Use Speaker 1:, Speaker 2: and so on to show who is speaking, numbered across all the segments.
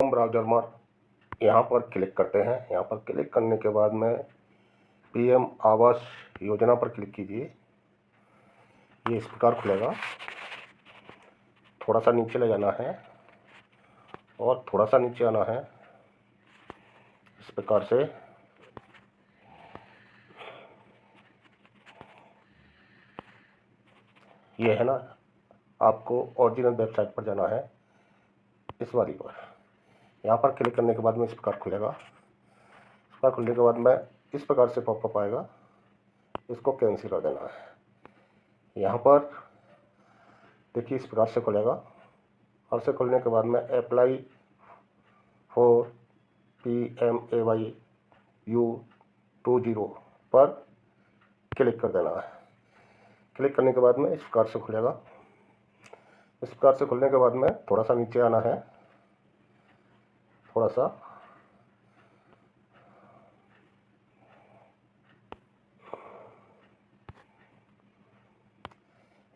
Speaker 1: Chrome browser में यहाँ पर क्लिक करते हैं। यहाँ पर क्लिक करने के बाद में पीएम आवास योजना पर क्लिक कीजिए। ये इस प्रकार खुलेगा। थोड़ा सा नीचे ले जाना है और थोड़ा सा नीचे आना है, इस प्रकार से। ये है ना, आपको ओरिजिनल वेबसाइट पर जाना है, इस वाली पर। यहाँ पर क्लिक करने के बाद में इस प्रकार खुलेगा। इस प्रकार खुलने के बाद में इस प्रकार से पॉपअप आएगा, इसको कैंसिल कर देना है। यहाँ पर देखिए इस प्रकार से खुलेगा और से खुलने के बाद में अप्लाई फॉर PMAY U20 पर क्लिक कर देना है। क्लिक करने के बाद में इस प्रकार से खुलेगा। इस प्रकार से खुलने के बाद में थोड़ा सा नीचे आना है, थोड़ा सा।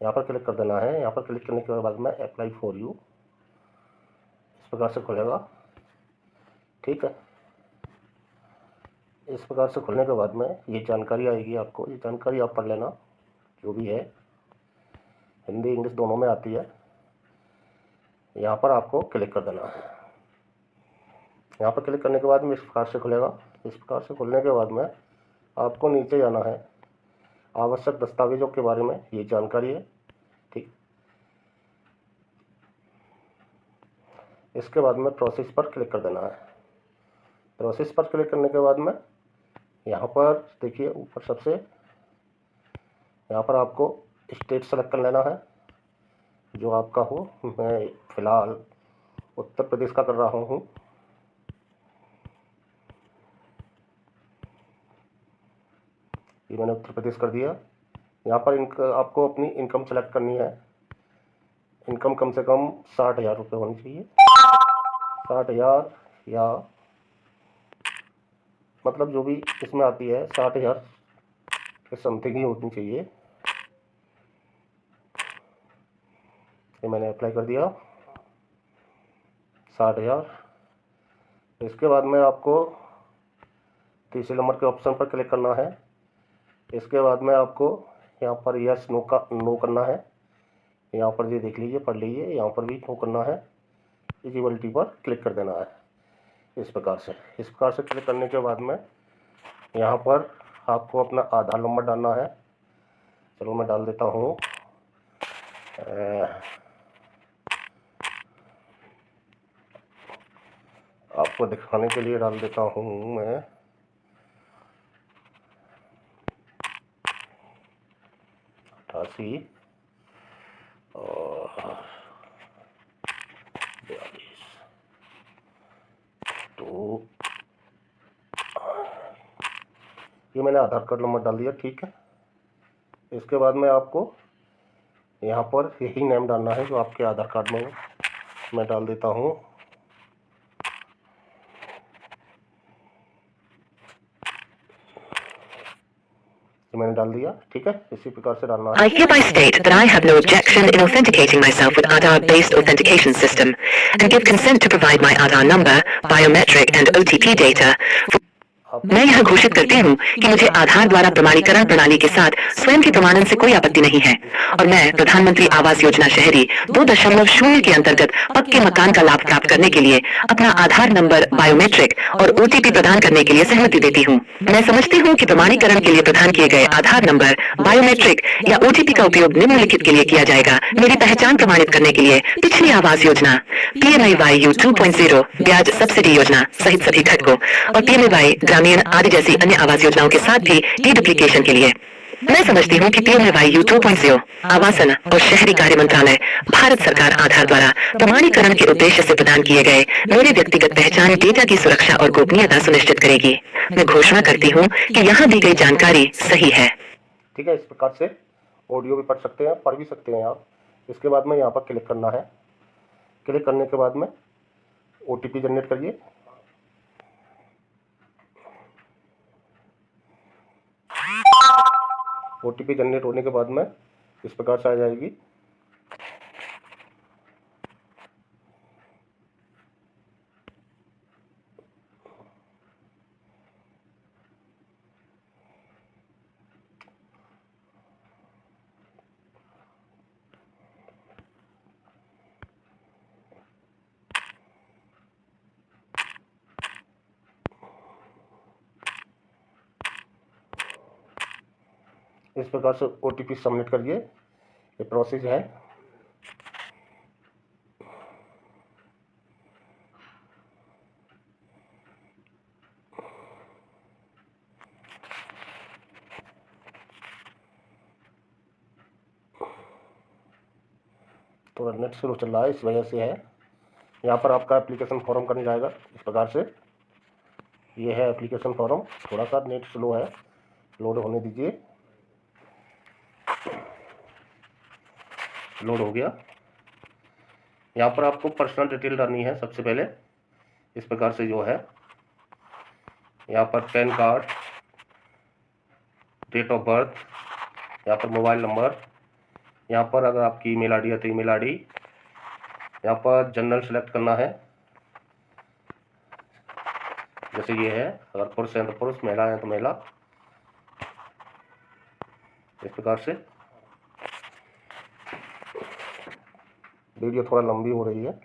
Speaker 1: यहाँ पर क्लिक कर देना है। यहाँ पर क्लिक करने के बाद में अप्लाई फॉर यू, इस प्रकार से खुलेगा। ठीक है, इस प्रकार से खुलने के बाद में ये जानकारी आएगी आपको। ये जानकारी आप पढ़ लेना, जो भी है, हिंदी इंग्लिश दोनों में आती है। यहाँ पर आपको क्लिक कर देना है। यहाँ पर क्लिक करने के बाद में इस प्रकार से खुलेगा। इस प्रकार से खुलने के बाद में आपको नीचे जाना है। आवश्यक दस्तावेजों के बारे में ये जानकारी है। ठीक, इसके बाद में प्रोसेस पर क्लिक कर देना है। प्रोसेस पर क्लिक करने के बाद में यहाँ पर देखिए ऊपर सबसे, यहाँ पर आपको स्टेट सेलेक्ट कर लेना है, जो आपका हो। मैं फ़िलहाल उत्तर प्रदेश का कर रहा हूँ। ये मैंने उत्तर प्रदेश कर दिया। यहाँ पर आपको अपनी इनकम सेलेक्ट करनी है। इनकम कम से कम 60,000 रुपये होनी चाहिए। 60,000 या मतलब जो भी इसमें आती है 60,000 के समथिंग ही होनी चाहिए। ये मैंने अप्लाई कर दिया, 60,000। इसके बाद में आपको तीसरे नंबर के ऑप्शन पर क्लिक करना है। इसके बाद में आपको यहाँ पर यस नो करना है। यहाँ पर ये देख लीजिए, पढ़ लीजिए, यहाँ पर भी नो करना है। एलिजिबिलिटी पर क्लिक कर देना है, इस प्रकार से। इस प्रकार से क्लिक करने के बाद में यहाँ पर आपको अपना आधार नंबर डालना है। चलो मैं डाल देता हूँ, आपको दिखाने के लिए डाल देता हूँ मैं 88 और 42। तो ये मैंने आधार कार्ड नंबर डाल दिया। ठीक है, इसके बाद में आपको यहाँ पर यही नेम डालना है जो आपके आधार कार्ड में हो। मैं डाल देता हूँ मैंने डाल दिया। ठीक है, इसी प्रकार से डालना है।
Speaker 2: I hereby state that I have no objection in authenticating myself with Aadhaar-based authentication system and give consent to provide my Aadhaar number, biometric and OTP data. मैं यह घोषित करती हूँ कि मुझे आधार द्वारा प्रमाणीकरण प्रणाली के साथ स्वयं के प्रमाणन से कोई आपत्ति नहीं है और मैं प्रधानमंत्री आवास योजना शहरी 2.0 के अंतर्गत पक्के मकान का लाभ प्राप्त करने के लिए अपना आधार नंबर, बायोमेट्रिक और OTP प्रदान करने के लिए सहमति देती हूँ। मैं समझती हूँ कि प्रमाणीकरण के लिए प्रदान किए गए आधार नंबर, बायोमेट्रिक या OTP का उपयोग निम्नलिखित के लिए किया जाएगा। मेरी पहचान प्रमाणित करने के लिए पिछली आवास योजना, PMAY U2.0 ब्याज सब्सिडी योजना सहित सभी घटकों और PMAY ग्रामीण आदि जैसी अन्य आवास योजनाओं के साथ भी डुप्लीकेशन के लिए। मैं समझती हूँ कि PMAY U2.0 आवासन और शहरी कार्य मंत्रालय भारत सरकार आधार द्वारा प्रमाणीकरण के उद्देश्य से प्रदान किए गए मेरे व्यक्तिगत पहचान डेटा की सुरक्षा और गोपनीयता सुनिश्चित करेगी। मैं घोषणा करती हूँ कि यहाँ दी गई जानकारी सही है।
Speaker 1: ठीक है, इस प्रकार से ऑडियो भी पढ़ सकते हैं, पढ़ भी सकते हैं आप। इसके बाद में यहाँ पर क्लिक करना है। क्लिक करने के बाद में OTP जनरेट करिए। OTP जनरेट होने के बाद में इस प्रकार से आ जाएगी। इस प्रकार से OTP सबमिट करिए। ये प्रोसेस है। तो नेट स्लो चल रहा है, इस वजह से है। यहाँ पर आपका एप्लीकेशन फॉर्म करने जाएगा इस प्रकार से। ये है एप्लीकेशन फॉर्म। थोड़ा सा नेट स्लो है, लोड होने दीजिए। लोड हो गया। यहाँ पर आपको पर्सनल डिटेल डालनी है सबसे पहले। इस प्रकार से जो है यहाँ पर PAN card, date of birth, यहाँ पर मोबाइल नंबर, यहाँ पर अगर आपकी ईमेल आईडी है तो ईमेल आईडी, यहाँ पर जनरल सेलेक्ट करना है। जैसे ये है, अगर पुरुष हैं तो पुरुष, महिला हैं तो महिला, इस प्रकार से। वीडियो थोड़ा लंबी हो रही है।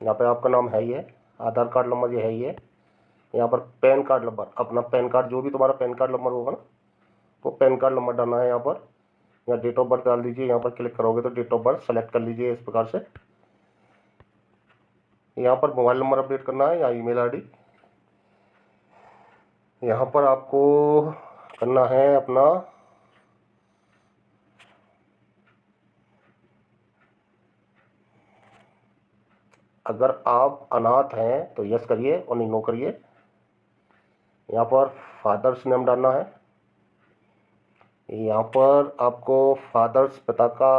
Speaker 1: यहाँ पे आपका नाम है ये, आधार कार्ड नंबर ये है ये। यहाँ पर पैन कार्ड नंबर, अपना पैन कार्ड, जो भी तुम्हारा पैन कार्ड नंबर होगा ना, वो पैन कार्ड नंबर डालना है यहाँ पर। या डेट ऑफ बर्थ डाल दीजिए। यहाँ पर क्लिक करोगे तो डेट ऑफ बर्थ सेलेक्ट कर लीजिए इस प्रकार से। यहाँ पर मोबाइल नंबर अपडेट करना है या ईमेल आईडी। यहाँ पर आपको करना है अपना अगर आप अनाथ हैं तो यस करिए और नहीं नो करिए। यहाँ पर फादर्स नेम डालना है। यहाँ पर आपको फादर्स पिता का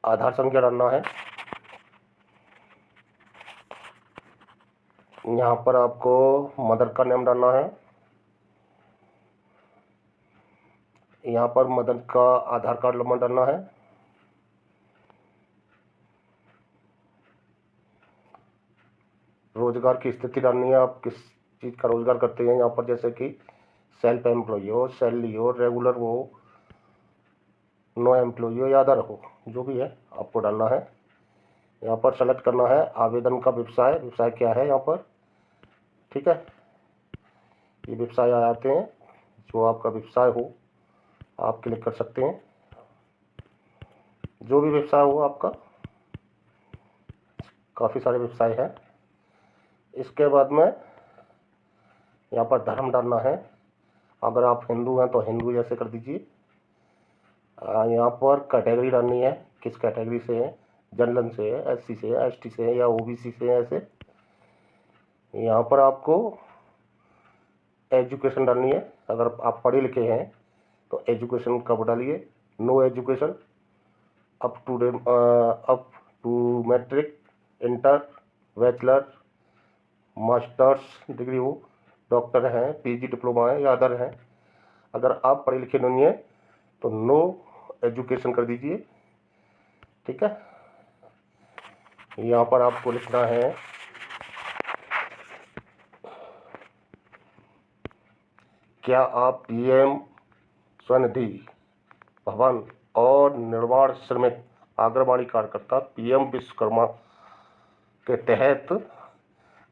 Speaker 1: आधार संख्या डालना है। यहाँ पर आपको मदर का नेम डालना है। यहाँ पर मदर का आधार कार्ड नंबर डालना है। रोजगार की स्थिति डालनी है, आप किस चीज़ का रोजगार करते हैं। यहाँ पर जैसे कि सेल्फ एम्प्लॉय हो, सैलरी हो, रेगुलर हो, नो एम्प्लॉय हो या अदर हो, जो भी है आपको डालना है। यहाँ पर सेलेक्ट करना है आवेदन का व्यवसाय। व्यवसाय क्या है यहाँ पर, ठीक है। ये व्यवसाय आ जाते हैं, जो आपका व्यवसाय हो आप क्लिक कर सकते हैं। जो भी व्यवसाय हो आपका, काफ़ी सारे व्यवसाय हैं। इसके बाद में यहाँ पर धर्म डालना है। अगर आप हिंदू हैं तो हिंदू जैसे कर दीजिए। यहाँ पर कैटेगरी डालनी है, किस कैटेगरी से है, जनरल से है, SC से है, ST से है या OBC से है, ऐसे। यहाँ पर आपको एजुकेशन डालनी है। अगर आप पढ़े लिखे हैं तो एजुकेशन कब डालिए, no education, up to matric, inter, bachelor, masters degree हो, डॉक्टर हैं, PG डिप्लोमा है या अदर हैं। अगर आप पढ़े लिखे नहीं हैं तो नो एजुकेशन कर दीजिए, ठीक है। यहाँ पर आपको लिखना है क्या आप PM स्वनिधि भवन और निर्माण श्रमिक आंगनबाड़ी कार्यकर्ता PM विश्वकर्मा के तहत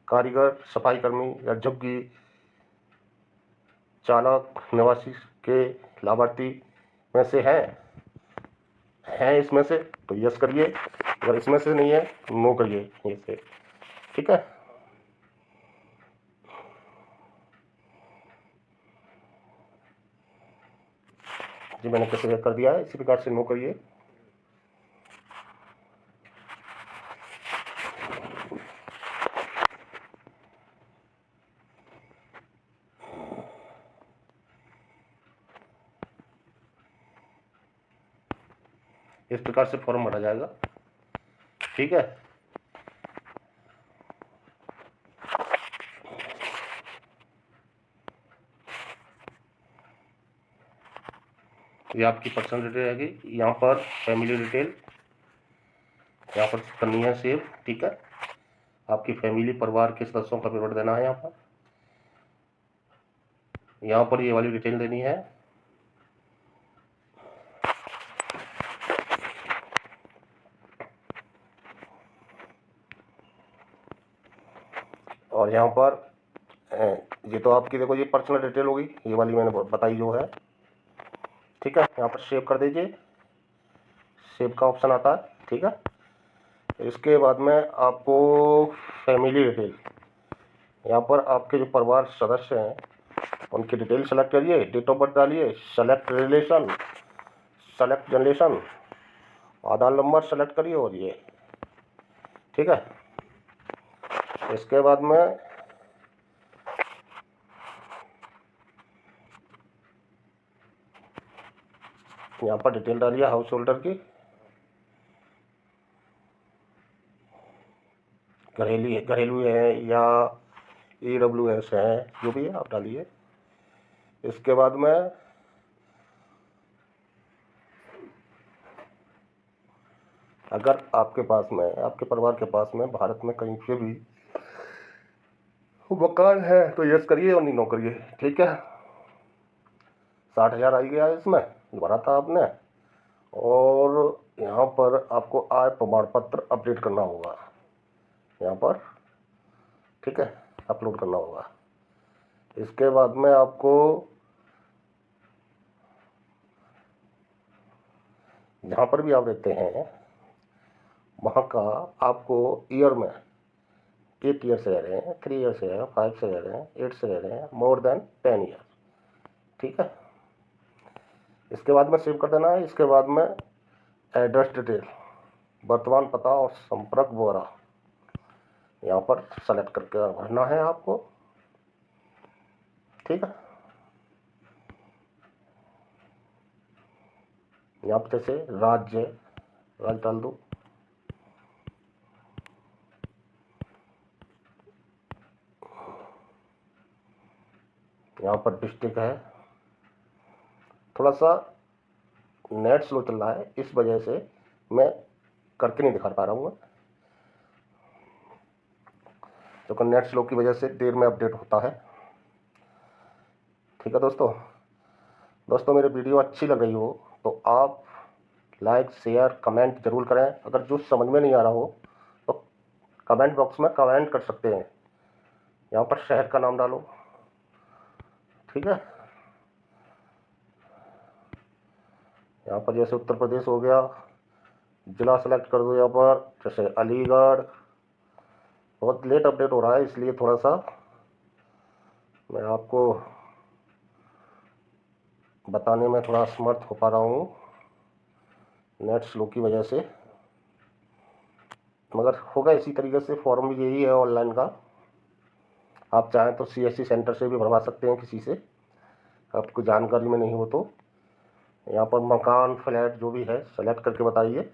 Speaker 1: कारीगर, सफाई कर्मी या झुग्गी चालक निवासी के लाभार्थी में से हैं इसमें से तो यस करिए। अगर इसमें से नहीं है तो नो करिए ये से, ठीक है। जी मैंने कैसे कर दिया है, इसी प्रकार से नो करिए। इस प्रकार से फॉर्म भरा जाएगा, ठीक है। ये आपकी पर्सनल डिटेल रहेगी। यहाँ पर फैमिली डिटेल यहाँ पर करनी है सेव, ठीक है। आपकी फैमिली, परिवार के सदस्यों का विवरण देना है। यहाँ पर ये वाली डिटेल देनी है। और यहाँ पर ये तो आपकी देखो ये पर्सनल डिटेल होगी, ये वाली मैंने बताई जो है, ठीक है। यहाँ पर सेव कर दीजिए, सेव का ऑप्शन आता है, ठीक है। इसके बाद में आपको फैमिली डिटेल, यहाँ पर आपके जो परिवार सदस्य हैं उनकी डिटेल सेलेक्ट करिए, डेट ऑफ बर्थ डालिए, सेलेक्ट रिलेशन, सेलेक्ट जनरेशन, आधार नंबर सेलेक्ट करिए और ये, ठीक है। इसके बाद में यहाँ पर डिटेल डालिए हाउस होल्डर की, घरेलू है या EWS है, जो भी है आप डालिए। इसके बाद में अगर आपके पास में, आपके परिवार के पास में भारत में कहीं से भी मकान है तो यस करिए और नहीं नो करिए, ठीक है। 60,000 आई गया इसमें, भरा था आपने। और यहाँ पर आपको आय प्रमाण पत्र अपडेट करना होगा यहाँ पर, ठीक है, अपलोड करना होगा। इसके बाद में आपको जहाँ पर भी आप रहते हैं वहाँ का आपको ईयर में 8 ईयर से रह रहे हैं, 3 ईयर से रह रहे हैं, 5 से रह रहे हैं, 8 से रह रहे हैं, मोर देन 10 ईयर, ठीक है। इसके बाद में सेव कर देना है। इसके बाद में एड्रेस डिटेल, वर्तमान पता और संपर्क ब्यौरा यहाँ पर सेलेक्ट करके भरना है आपको, ठीक है। यहाँ पर जैसे राज्य डाल दो, यहाँ पर डिस्ट्रिक्ट है। थोड़ा सा नेट स्लो चल रहा है, इस वजह से मैं करके नहीं दिखा पा रहा हूँ, क्योंकि नेट स्लो की वजह से देर में अपडेट होता है, ठीक है। दोस्तों मेरी वीडियो अच्छी लग रही हो तो आप लाइक शेयर कमेंट जरूर करें। अगर जो समझ में नहीं आ रहा हो तो कमेंट बॉक्स में कमेंट कर सकते हैं। यहाँ पर शहर का नाम डालो, ठीक है। यहाँ पर जैसे उत्तर प्रदेश हो गया, जिला सेलेक्ट कर दो यहाँ पर, जैसे अलीगढ़। बहुत लेट अपडेट हो रहा है इसलिए थोड़ा सा मैं आपको बताने में थोड़ा असमर्थ हो पा रहा हूँ नेट स्लो की वजह से, मगर होगा इसी तरीके से। फॉर्म भी यही है ऑनलाइन का, आप चाहें तो CSC सेंटर से भी भरवा सकते हैं किसी से, आपको जानकारी में नहीं हो तो। यहाँ पर मकान फ्लैट जो भी है सेलेक्ट करके बताइए,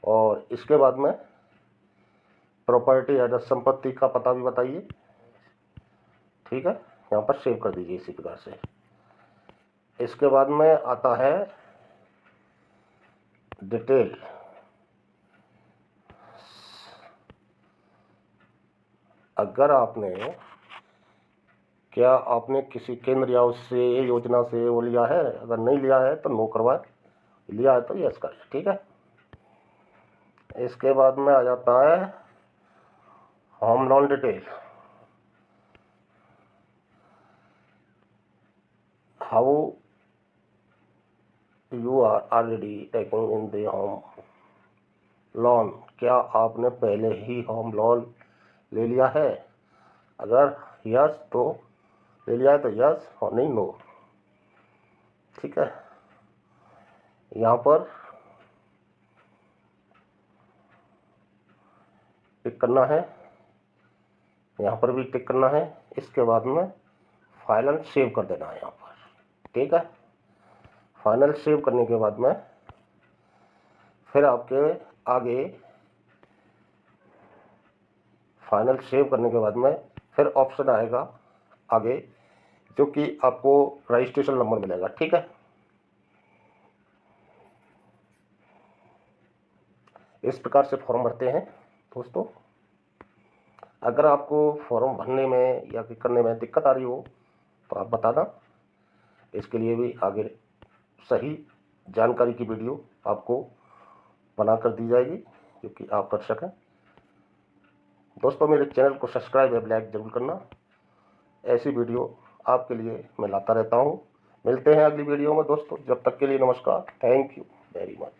Speaker 1: और इसके बाद में प्रॉपर्टी एड्रेस संपत्ति का पता भी बताइए, ठीक है। यहाँ पर सेव कर दीजिए इसी प्रकार से। इसके बाद में आता है डिटेल, अगर आपने किसी केंद्र या उससे योजना से वो लिया है, अगर नहीं लिया है तो नो करवाएं, लिया है तो यस करें, ठीक है। इसके बाद में आ जाता है home loan detail, how you are already taking in the home loan, क्या आपने पहले ही होम लोन ले लिया है। अगर यस तो ले लिया है तो यस, और नहीं नो, ठीक है। यहाँ पर टिक करना है, यहाँ पर भी टिक करना है। इसके बाद में फाइनल सेव कर देना है यहाँ पर, ठीक है। फाइनल सेव करने के बाद में फिर आपके आगे, फाइनल सेव करने के बाद में फिर ऑप्शन आएगा आगे, जो कि आपको रजिस्ट्रेशन नंबर मिलेगा, ठीक है। इस प्रकार से फॉर्म भरते हैं दोस्तों। अगर आपको फॉर्म भरने में या करने में दिक्कत आ रही हो तो आप बताना, इसके लिए भी आगे सही जानकारी की वीडियो आपको बना कर दी जाएगी, जो कि आप कर सकें। दोस्तों मेरे चैनल को सब्सक्राइब या लाइक जरूर करना। ऐसी वीडियो आपके लिए मैं लाता रहता हूँ। मिलते हैं अगली वीडियो में दोस्तों, जब तक के लिए नमस्कार। Thank you very much.